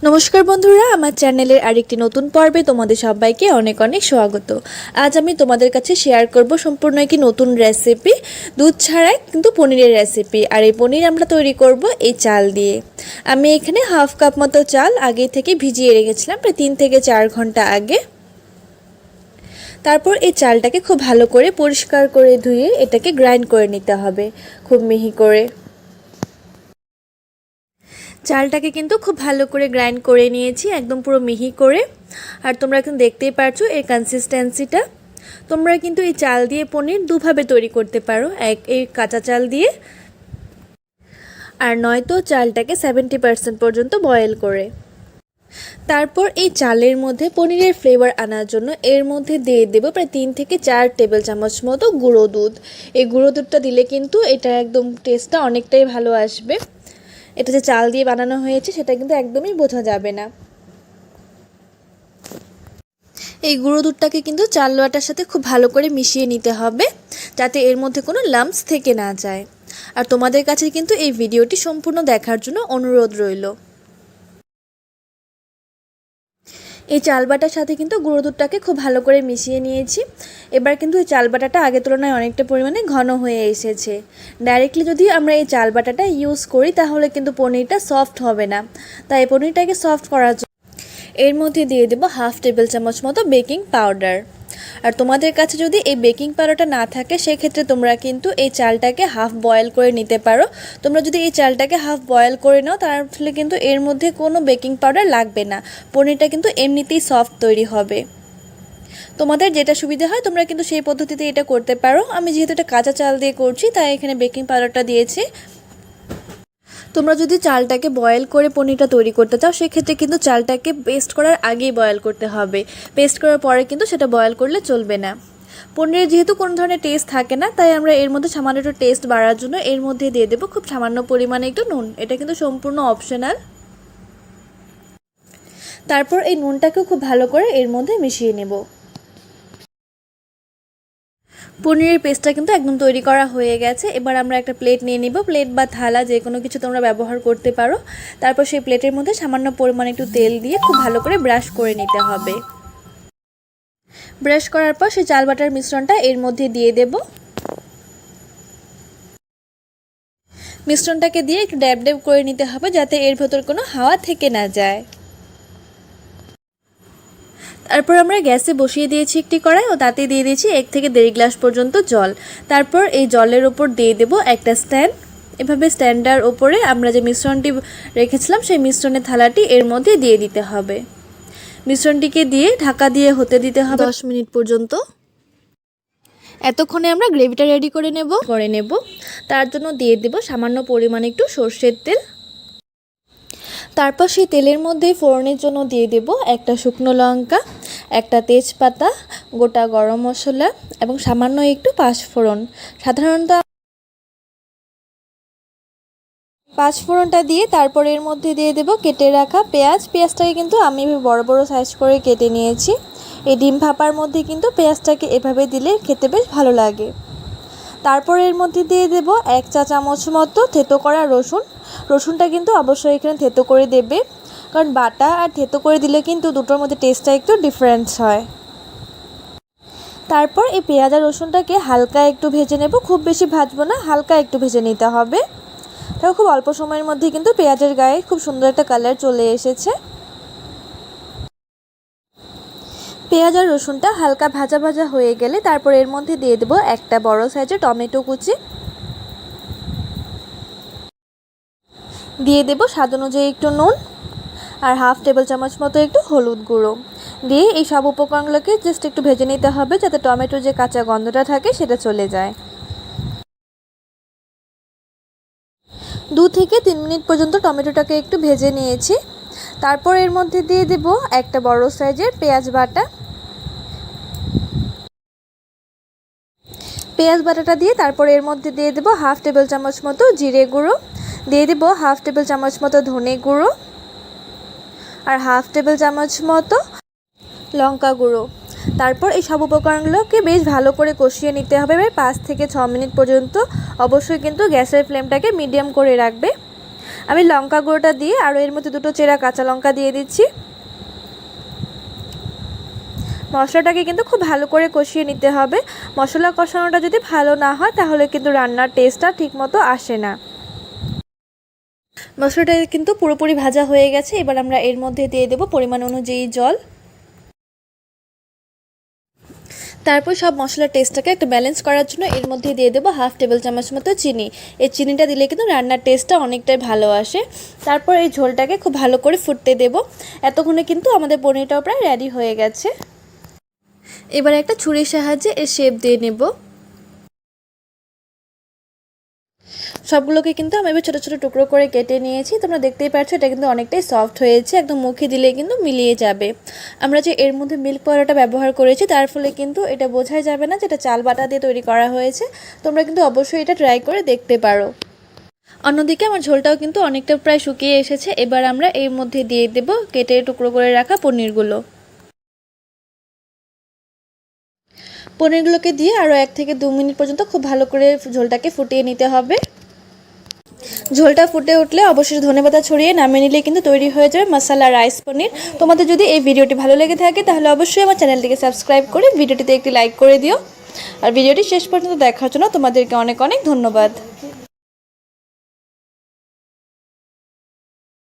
নমস্কার বন্ধুরা, আমার চ্যানেলের আরেকটি নতুন পর্বে তোমাদের সবাইকে অনেক অনেক স্বাগত। আজ আমি তোমাদের কাছে শেয়ার করব সম্পূর্ণ একটি নতুন রেসিপি, দুধ ছাড়াই কিন্তু পনিরের রেসিপি। আর এই পনির আমরা তৈরি করব এই চাল দিয়ে। আমি এখানে হাফ কাপ মতো চাল আগে থেকে ভিজিয়ে রেখেছিলাম, প্রায় 3 থেকে 4 ঘন্টা আগে। তারপর এই চালটাকে খুব ভালো করে পরিষ্কার করে ধুয়ে এটাকে গ্রাইন্ড করে নিতে হবে খুব মিহি করে। চালটাকে কিন্তু খুব ভালো করে গ্রাইন্ড করে নিয়েছি, একদম পুরো মিহি করে। আর তোমরা কিন্তু দেখতেই পারছো এর কনসিস্টেন্সিটা। তোমরা কিন্তু এই চাল দিয়ে পনির দুভাবে তৈরি করতে পারো, এই কাঁচা চাল দিয়ে, আর নয়তো চালটাকে 70% পর্যন্ত বয়েল করে। তারপর এই চালের মধ্যে পনিরের ফ্লেভার আনার জন্য এর মধ্যে দিয়ে দেবো প্রায় 3 থেকে 4 টেবিল চামচ মতো গুঁড়ো দুধ। এই গুঁড়ো দুধটা দিলে কিন্তু এটা একদম টেস্টটা অনেকটাই ভালো আসবে। এটা যে চাল দিয়ে বানানো হয়েছে সেটা কিন্তু একদমই বোঝা যাবে না। এই গুঁড়ো দুধটাকে কিন্তু চাল লোয়াটার সাথে খুব ভালো করে মিশিয়ে নিতে হবে, যাতে এর মধ্যে কোনো লাম্পস থেকে না যায়। আর তোমাদের কাছে কিন্তু এই ভিডিওটি সম্পূর্ণ দেখার জন্য অনুরোধ রইল। এই চাল বাটার সাথে কিন্তু গুঁড়ো দুধটাকে খুব ভালো করে মিশিয়ে নিয়েছি। এবার কিন্তু এই চাল বাটাটা আগের তুলনায় অনেকটা পরিমাণে ঘন হয়ে এসেছে। ডাইরেক্টলি যদি আমরা এই চাল বাটাটা ইউজ করি তাহলে কিন্তু পনিরটা সফট হবে না। তাই পনিরটাকে সফট করার জন্য এর মধ্যে দিয়ে দেবো হাফ টেবিল চামচ মতো বেকিং পাউডার। আর তোমাদের কাছে যদি এই বেকিং পাউডারটা না থাকে সেক্ষেত্রে তোমরা কিন্তু এই চালটাকে হাফ বয়েল করে নিতে পারো। তোমরা যদি এই চালটাকে হাফ বয়েল করে নাও তাহলে কিন্তু এর মধ্যে কোনো বেকিং পাউডার লাগবে না, পনিরটা কিন্তু এমনিতেই সফট তৈরি হবে। তোমাদের যেটা সুবিধা হয় তোমরা কিন্তু সেই পদ্ধতিতে এটা করতে পারো। আমি যেহেতু এটা কাঁচা চাল দিয়ে করছি তাই এখানে বেকিং পাউডারটা দিয়েছি। তোমরা যদি চালটাকে বয়েল করে পনিরটা তৈরি করতে চাও সেক্ষেত্রে কিন্তু চালটাকে পেস্ট করার আগেই বয়েল করতে হবে। পেস্ট করার পরে কিন্তু সেটা বয়েল করলে চলবে না। পনিরে যেহেতু কোনো ধরনের টেস্ট থাকে না তাই আমরা এর মধ্যে সামান্য একটু টেস্ট বাড়ার জন্য এর মধ্যে দিয়ে দেবো খুব সামান্য পরিমাণে একটু নুন। এটা কিন্তু সম্পূর্ণ অপশনাল। তারপর এই নুনটাকেও খুব ভালো করে এর মধ্যে মিশিয়ে নেব। পনিরের পেস্টটা কিন্তু একদম তৈরি করা হয়ে গেছে। এবার আমরা একটা প্লেট নিয়ে নিব, প্লেট বা থালা যে কোনো কিছু তোমরা ব্যবহার করতে পারো। তারপর সেই প্লেটের মধ্যে সামান্য পরিমাণে একটু তেল দিয়ে খুব ভালো করে ব্রাশ করে নিতে হবে। ব্রাশ করার পর সেই চাল বাটার মিশ্রণটা এর মধ্যে দিয়ে দেব। মিশ্রণটাকে দিয়ে একটু ড্যাব ড্যাব করে নিতে হবে যাতে এর ভেতর কোনো হাওয়া থেকে না যায়। তারপর আমরা গ্যাসে বসিয়ে দিয়েছি একটি কড়াই ও তাতে দিয়ে দিয়েছি 1 থেকে 1.5 গ্লাস পর্যন্ত জল। তারপর এই জলের ওপর দিয়ে দেব একটা স্ট্যান্ড। এভাবে স্ট্যান্ডার ওপরে আমরা যে মিশ্রণটি রেখেছিলাম সেই মিশ্রণের থালাটি এর মধ্যে দিয়ে দিতে হবে। মিশ্রণটিকে দিয়ে ঢাকা দিয়ে হতে দিতে হবে 10 মিনিট পর্যন্ত। এতক্ষণে আমরা গ্রেভিটা রেডি করে নেব। তার জন্য দিয়ে দেব সামান্য পরিমাণে একটু সরষের তেল। তারপর সেই তেলের মধ্যে ফোড়নের জন্য দিয়ে দেব একটা শুকনো লঙ্কা, একটা তেজপাতা, গোটা গরম মশলা এবং সামান্য একটু পাঁচফোড়ন। সাধারণত পাঁচফোড়নটা দিয়ে তারপর এর মধ্যে দিয়ে দেব কেটে রাখা পেঁয়াজটাকে কিন্তু আমি বড় বড় সাইজ করে কেটে নিয়েছি। এই ডিম ভাপার মধ্যে কিন্তু পেঁয়াজটাকে এভাবে দিলে খেতে বেশ ভালো লাগে। তারপর এর মধ্যে দিয়ে দেব 1 চা চামচ মতো থেতো করা রসুনটা কিন্তু অবশ্যই এখানে থেতো করে দেবে, কারণ বাটা আর থেতো করে দিলে কিন্তু দুটোর মধ্যে টেস্টটা একটু ডিফারেন্স হয়। তারপর এই পেঁয়াজ আর রসুনটাকে হালকা একটু ভেজে নেব, খুব বেশি ভাজবো না, হালকা একটু ভেজে নিতে হবে। তাও খুব অল্প সময়ের মধ্যে কিন্তু পেঁয়াজের গায়ে খুব সুন্দর একটা কালার চলে এসেছে। পেঁয়াজ আর রসুনটা হালকা ভাজা ভাজা হয়ে গেলে তারপর এর মধ্যে দিয়ে দেবো একটা বড় সাইজের টমেটো কুচি, দিয়ে দেব স্বাদ অনুযায়ী একটু নুন আর হাফ টেবিল চামচ মতো একটু হলুদ গুঁড়ো দিয়ে এই সব উপকরণগুলোকে জাস্ট একটু ভেজে নিতে হবে যাতে টমেটোর যে কাঁচা গন্ধটা থাকে সেটা চলে যায়। 2 থেকে 3 মিনিট পর্যন্ত টমেটোটাকে একটু ভেজে নিয়েছি। তারপর এর মধ্যে দিয়ে দেব একটা বড় সাইজের পেঁয়াজ বাটাটা দিয়ে তারপর এর মধ্যে দিয়ে দেব হাফ টেবিল চামচ মতো জিরে গুঁড়ো, দিয়ে দেব হাফ টেবিল চামচ মতো ধনে গুঁড়ো আর হাফ টেবিল চামচ মতো লঙ্কা গুঁড়ো। তারপর এই সব উপকরণগুলোকে বেশ ভালো করে কষিয়ে নিতে হবে 5 থেকে 6 মিনিট পর্যন্ত। অবশ্যই কিন্তু গ্যাসের ফ্লেমটাকে মিডিয়াম করে রাখবে। আমি লঙ্কা গুঁড়োটা দিয়ে আর এর মধ্যে 2টো চেরা কাঁচা লঙ্কা দিয়ে দিচ্ছি। মশলাটাকে কিন্তু খুব ভালো করে কষিয়ে নিতে হবে। মশলা কষানোটা যদি ভালো না হয় তাহলে কিন্তু রান্নার টেস্টটা ঠিকমতো আসে না। মশলাটা কিন্তু পুরোপুরি ভাজা হয়ে গেছে। এবার আমরা এর মধ্যে দিয়ে দেব পরিমাণ অনুযায়ী জল। তারপর সব মশলার টেস্টটাকে একটা ব্যালেন্স করার জন্য এর মধ্যে দিয়ে দেবো 1/2 টেবিল চামচ মতো চিনি। এই চিনিটা দিলে কিন্তু রান্নার টেস্টটা অনেকটাই ভালো আসে। তারপর এই ঝোলটাকে খুব ভালো করে ফুটতে দেব। এতক্ষণে কিন্তু আমাদের পনিরটাও প্রায় রেডি হয়ে গেছে। এবার একটা ছুরির সাহায্যে এর শেপ দিয়ে নেব। সবগুলোকে কিন্তু আমি এবার ছোটো ছোটো টুকরো করে কেটে নিয়েছি। তোমরা দেখতেই পাচ্ছ এটা কিন্তু অনেকটাই সফট হয়েছে, একদম মুখে দিলে কিন্তু মিলিয়ে যাবে। আমরা যে এর মধ্যে মিল্ক পাউডারটা ব্যবহার করেছি তার ফলে কিন্তু এটা বোঝাই যাবে না যে এটা চাল বাটা দিয়ে তৈরি করা হয়েছে। তোমরা কিন্তু অবশ্যই এটা ট্রাই করে দেখতে পারো। অন্যদিকে আমার ঝোলটাও কিন্তু অনেকটা প্রায় শুকিয়ে এসেছে। এবার আমরা এর মধ্যে দিয়ে দেব কেটে টুকরো করে রাখা পনিরগুলো। পনিরগুলোকে দিয়ে আরও 1 থেকে 2 মিনিট পর্যন্ত খুব ভালো করে ঝোলটাকে ফুটিয়ে নিতে হবে। ঝোলটা ফুটে উঠলে অবশ্যই ধনেপাতা ছড়িয়ে নামিয়ে নিলে কিন্তু তৈরি হয়ে যাবে মশলা রাইস পনির। তোমাদের যদি এই ভিডিওটি ভালো লেগে থাকে তাহলে অবশ্যই আমার চ্যানেলটিকে সাবস্ক্রাইব করে ভিডিওটিতে একটি লাইক করে দিও। আর ভিডিওটি শেষ পর্যন্ত দেখার জন্য তোমাদেরকে অনেক অনেক ধন্যবাদ।